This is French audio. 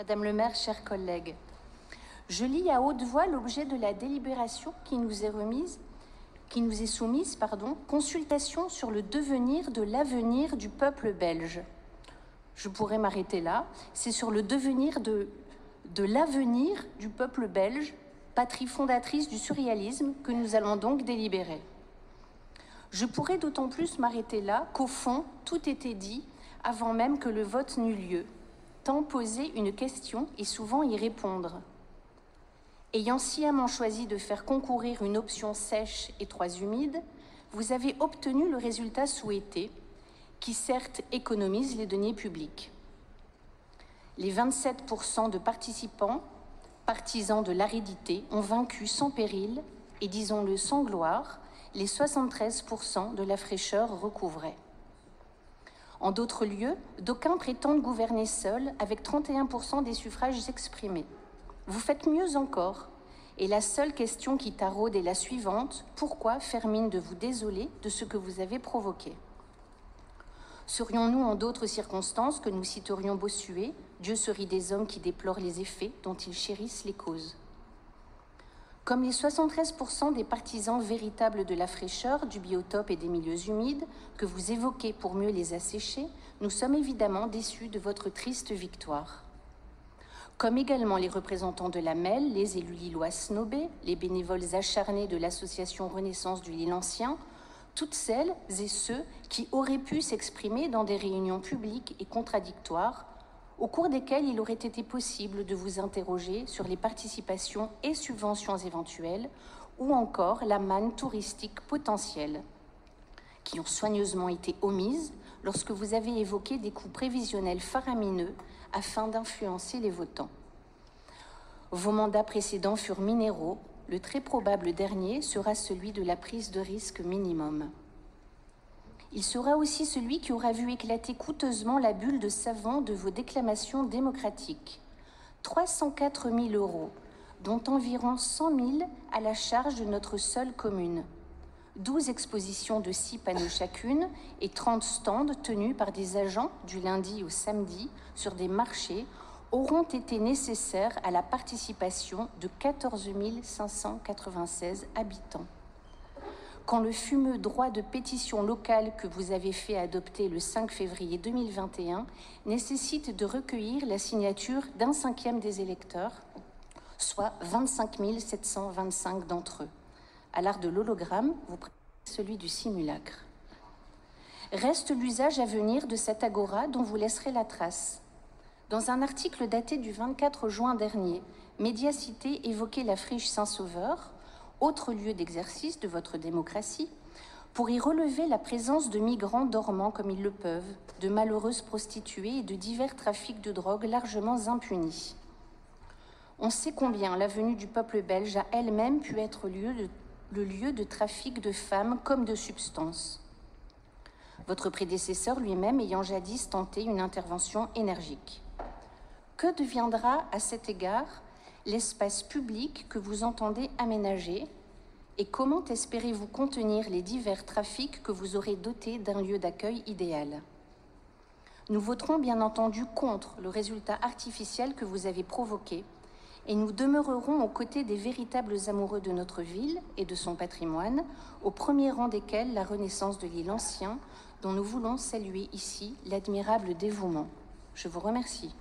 Madame le maire, chers collègues, je lis à haute voix l'objet de la délibération qui nous est soumise, consultation sur le devenir de l'avenir du peuple belge. Je pourrais m'arrêter là, c'est sur le devenir de l'avenir du peuple belge, patrie fondatrice du surréalisme, que nous allons donc délibérer. Je pourrais d'autant plus m'arrêter là qu'au fond, tout était dit avant même que le vote n'eût lieu, tant poser une question et souvent y répondre. Ayant sciemment choisi de faire concourir une option sèche et trois humides, vous avez obtenu le résultat souhaité, qui certes économise les deniers publics. Les 27% de participants, partisans de l'aridité, ont vaincu sans péril, et disons-le sans gloire, les 73% de la fraîcheur recouvrée. En d'autres lieux, d'aucuns prétendent gouverner seuls avec 31% des suffrages exprimés. Vous faites mieux encore, et la seule question qui taraude est la suivante: pourquoi faire mine de vous désoler de ce que vous avez provoqué? Serions-nous en d'autres circonstances que nous citerions Bossuet, Dieu se rit des hommes qui déplorent les effets dont ils chérissent les causes? Comme les 73% des partisans véritables de la fraîcheur, du biotope et des milieux humides, que vous évoquez pour mieux les assécher, nous sommes évidemment déçus de votre triste victoire. Comme également les représentants de la MEL, les élus lillois snobés, les bénévoles acharnés de l'association Renaissance du Lille Ancien, toutes celles et ceux qui auraient pu s'exprimer dans des réunions publiques et contradictoires, au cours desquelles il aurait été possible de vous interroger sur les participations et subventions éventuelles, ou encore la manne touristique potentielle, qui ont soigneusement été omises lorsque vous avez évoqué des coûts prévisionnels faramineux afin d'influencer les votants. Vos mandats précédents furent minéraux, le très probable dernier sera celui de la prise de risque minimum. Il sera aussi celui qui aura vu éclater coûteusement la bulle de savon de vos déclamations démocratiques. 304 000 €, dont environ 100 000 à la charge de notre seule commune. 12 expositions de 6 panneaux chacune et 30 stands tenus par des agents du lundi au samedi sur des marchés auront été nécessaires à la participation de 14 596 habitants. Quand le fumeux droit de pétition locale que vous avez fait adopter le 5 février 2021 nécessite de recueillir la signature d'un cinquième des électeurs, soit 25 725 d'entre eux. À l'art de l'hologramme, vous préférez celui du simulacre. Reste l'usage à venir de cette agora dont vous laisserez la trace. Dans un article daté du 24 juin dernier, Médiacité évoquait la friche Saint-Sauveur, autre lieu d'exercice de votre démocratie, pour y relever la présence de migrants dormant comme ils le peuvent, de malheureuses prostituées et de divers trafics de drogue largement impunis. On sait combien l'avenue du peuple belge a elle-même pu être le lieu de trafic de femmes comme de substances. Votre prédécesseur lui-même ayant jadis tenté une intervention énergique. Que deviendra à cet égard l'espace public que vous entendez aménager et comment espérez-vous contenir les divers trafics que vous aurez dotés d'un lieu d'accueil idéal? Nous voterons bien entendu contre le résultat artificiel que vous avez provoqué et nous demeurerons aux côtés des véritables amoureux de notre ville et de son patrimoine, au premier rang desquels la Renaissance de Lille Ancien, dont nous voulons saluer ici l'admirable dévouement. Je vous remercie.